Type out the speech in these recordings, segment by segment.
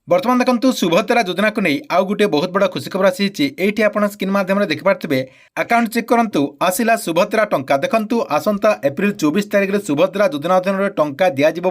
बर्तमान देखो सुभद्रा योजना को नहीं आउ गोटे बहुत बड़ा खुशी खबर आसी ये आप स्क्रीन माध्यम देखिपे अकाउंट चेक करूँ आसला सुभद्रा टंका देखु आसंता एप्रिल 24 तारिख में सुभद्रा योजना अधीन टंका दिज्व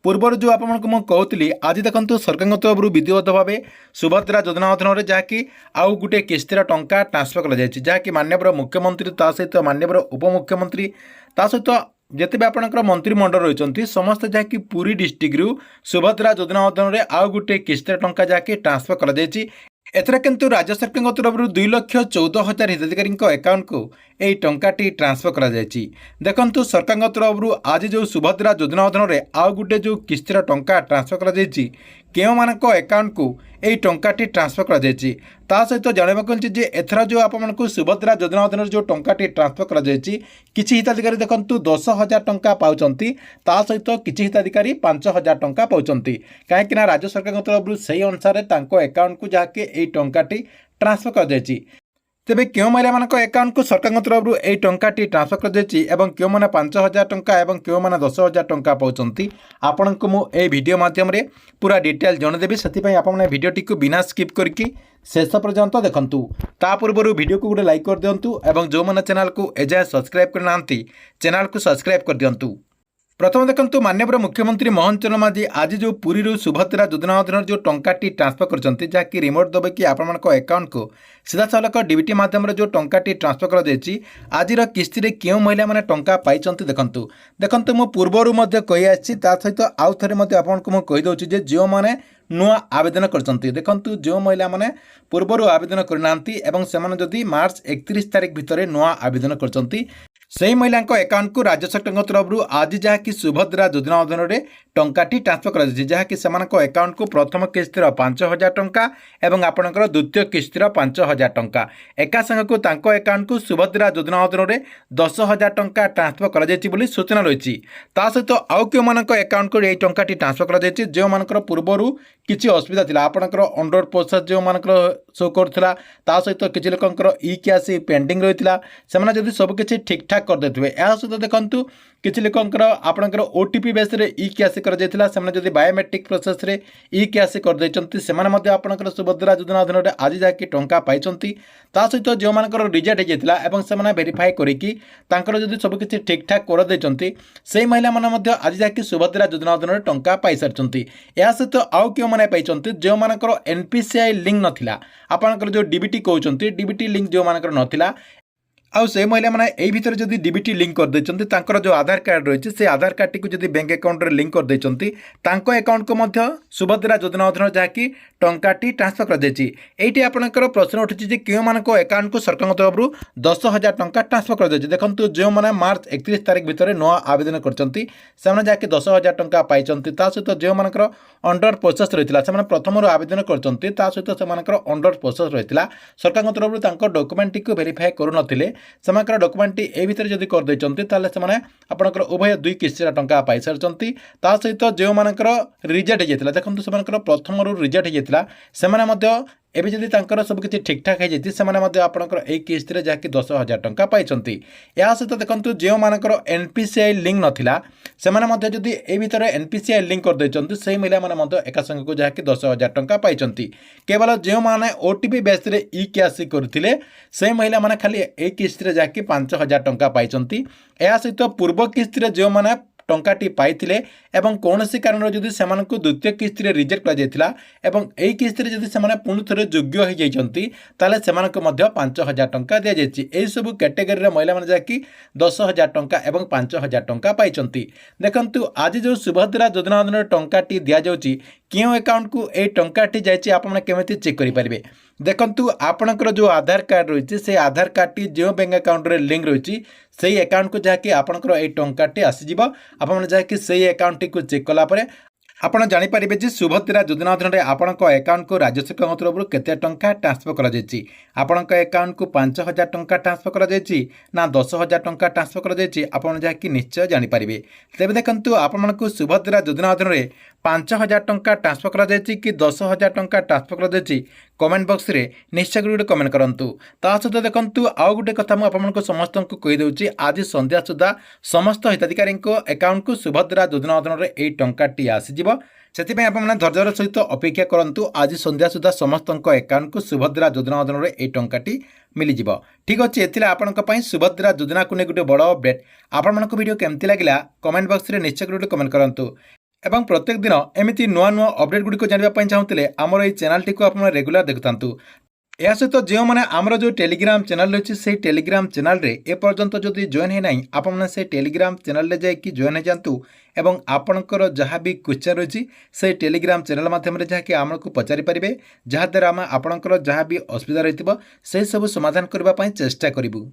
पूर्वर जो आपको कहूली आज देखो सरकार तरफ विधिवत भाव सुभद्रा योजना अधीन जहाँकि आउ गोटे किस्तिर टंका ट्रांसफर कर माननीय मुख्यमंत्री सहित माननीय उपमुख्यमंत्री सहित जिते भी आपंकर मंत्रिमंडल रही समस्त जहाँकि पुरी डिस्ट्रिक्ट सुभद्रा योजना अधीन आउ गोटे किस्तिर टंका जहाँकि ट्रांसफर कर किंतु राज्य सरकार तरफ 2,14,000 हिताधिकारी अकाउंट को यही टंकाटी ट्रांसफर कर देखु सरकार तरफ आज जो सुभद्रा योजना अधीन आउ गोटे जो किस्तिर टंका ट्रांसफर कर केउ मानक अकाउंट को यही टंकाटी ट्रांसफर कर सहित जानवाक मिली एथर जो आपको सुभद्रा योजना अधीन जो टंकाटी ट्रांसफर कर किसी हिताधिकारी देखो 10,000 टंका पाँच सहित किसी हिताधिकारी 5,000 टंका पाँच कहीं राज्य सरकार तरफ से अनुसार अकाउंट को जहाँकि यही टंकाटी ट्रांसफर कर तेबे क्यों महिला मान अकाउंट को सरकार तरफ यही टंकाटी ट्रांसफर कर क्यों मैंने 5,000 टंका और क्यों मैंने 10,000 टंका पाँच आपण को मुझे वीडियो माध्यम पूरा डिटेल जनदेवी से आपने वीडियोटी को बिना स्किप करके शेष पर्यंत देखूँ ता पूर्व वीडियो को गोटे लाइक कर दिंतु और जो मैंने चैनल को एजाए सब्सक्राइब करना चैनल को सब्सक्राइब कर दिंतु। प्रथम देखो माननीय मुख्यमंत्री मोहन चरण माझी आज जो पुरी सुभद्रा योजना अधीन जो टंकाटी ट्रांसफर कर जहाँकि रिमोट दबे कि आपण अकाउंट को सीधा सलख डीबीटी माध्यम जो टंकाटी ट्रांसफर कर आज किस्ती क्यों महिला मैंने टंका पाई देखु देखो मु पूर्वर कही आसी सहित आउ थे आपको कहीदे जो मैंने नुआ आवेदन कर देखु जो महिला मैंने पूर्वर आवेदन करना से मार्च 31 तारिख भितर नुआ आवेदन कर से महिला अकाउंट को राज्य सरकार तरफ आज जहाँकि सुभद्रा योजना अधीन टंकाटी ट्रांसफर कर जहाँकि अकाउंट को प्रथम किस्तिर 5,000 टंका और आपंकर द्वितीय किस्तिर 5,000 टंका एका संग को अकाउंट को सुभद्रा योजना अधीन 10,000 टंका ट्रांसफर कर सूचना रही सहित आउ क्यों अकाउंट को यही टंकाटी ट्रांसफर कर जो मानकर पूर्वर किसी असुविधा थी आपंकर अंडर प्रोसेस जो मानकर शो करा सहित किसी लोकर इ कैश पेंडिंग रही है सबकि ठीक ठाक करदे यह सहित देखूँ किसी लोकर आपंकर ओटीपी बेस इ कैश कर बायोमेट्रिक प्रोसेस रे इ कैश कर आपंकर सुभद्रा योजना अधीन आज जहाँकि टंका पाई सहित जो मानकर रिजेक्ट होता वेरीफाई करके सबकि ठीक ठाक कर से महिला मैंने आज जहाँकि सुभद्रा योजना अधीन टंका पाई सारी यह सहित आउ क्यों मैंने पाई जो मानकर एनपीसीआई लिंक नाला आपंकर जो डीबीटी कहते डीबीटी लिंक जो मानकर नाला आउ से महिला मैंने यही भितर जब डीबीटी लिंक कर जो आधार कार्ड रही है आधार कार्ड टी जब बैंक अकाउंट रे लिंक कर अकाउंट को सुभद्रा योजना अधीन जहाँकि टंकाटी ट्रांसफर कर आपंकर प्रश्न उठी क्यों मानक अकाउंट को सरकार तरफ 10,000 टंका ट्रांसफर कर देखो जो मैंने मार्च 31 तारिख भितर नुआ आवेदन कर जहाँकि 10,000 टंका पाई सहित जो मानकर अंडर प्रोसेस रही है प्रथम आवेदन कर सहित से अंडर प्रोसेस रही सरकार तरफ डॉक्यूमेंट को वेरीफाई करूँ से डॉक्यूमेंट ए भितर जब करदे आपंकर उभय 2 किस्तिर टंका पाई सारी सहित जो मानकर रिजेक्ट होता देखो से प्रथम रिजेक्ट होता से एवं जदि सबकि ठीक ठाक होती आपंकर एक किस्ती जहाँकि 10,000 टंका पाई या सहित देखो जो मानकर एनपीसीआई लिंक नाला से जदि ए भितर एनपीसीआई लिंक करदे से महिला मैंने एका संग को जहाँकि 10,000 टंका पाई केवल जो मैंने ओटीपी बेस इ कैश करते से महिला मैंने खाली एक किस्ती जहाँकि 5,000 टंका पाई या सहित पूर्व किस्ती जो मैंने टंकाटी पाइथिले एवं कौन सी कारण जदि से द्वितीय किस्ती रिजेक्ट कर किस्ती जदि से पुणी थे योग्य हो जाते से 5,000 टंका दि जाए यही सब कैटेगरी महिला मैंने जहाँकि 10,000 टंका और 5,000 टंका पाई देखु आज जो सुभद्रा योजना अधीन टंकाटी दि जाऊँगी क्यों अकाउंट को यही टंकाटी जाइए आपमती चेक करेंगे देखु आपणकर जो आधार कार्ड रही है आधार कार्ड टी जो बैंक अकाउंट रे लिंक रही से अकाउंट को जहाँकि आपणकर यही टंकाटी आसीज आपने जहाँकि से अकाउंट को चेक कलापर आपड़ जानीपारे जे सुभद्रा योजना अधीन आपण अकाउंट को राज्य सरकार तरफ केते टंका ट्रांसफर कर अकाउंट को 5,000 टंका ट्रांसफर कर ना 10,000 टंका ट्रांसफर कर आपड़ जहाँकि निश्चय जानीपारे तेज देखूँ आपको सुभद्रा योजना अधीन 5,000 टंका ट्रांसफर कर कि 10,000 टंका ट्रांसफर कर कमेंट बॉक्स रे निश्चय गोटे कमेंट करूँ। ता सहित देखु आउ गोटे कथा मुझे समस्त को कहीदे आज संध्या सुधा समस्त हिताधिकारी अकाउंट को सुभद्रा योजना अधीन यही टंकाटी आसीज से धैर्यर सहित अपेक्षा करूँ। आज संध्या सुधा समस्त अकाउंट को सुभद्रा योजना अधीन यही टंकाटी मिलज। ठीक अच्छे ये आपण सुभद्रा योजना को नहीं गोटे बड़ अपडेट। आपण वीडियो केमती लगे कमेंट बॉक्स रे निश्चय गोटे कमेंट करूँ। एवं प्रत्येक दिन एमती नुआ नुआ अपडेट गुड़िक जानवाई चाहूँगे आमर ये चैनल टी आप रेगुलर देखुं। या सहित जो मैंने आमर जो टेलीग्राम चैनल रही है टेलीग्राम चैनल रे ए पर्यंत जदि जॉइन है ना आपने से टेलीग्राम चैनल रे जाकि जॉइन हो जातु एवं आपणकर जहाँ भी क्वेश्चन रही से टेलीग्राम चैनल माध्यम जहाँकि आमको पचारि पारे जहाँद्वारा आम आपणकर जहाँ भी असुविधा रही से सब समाधान करने चेष्टा करूँ।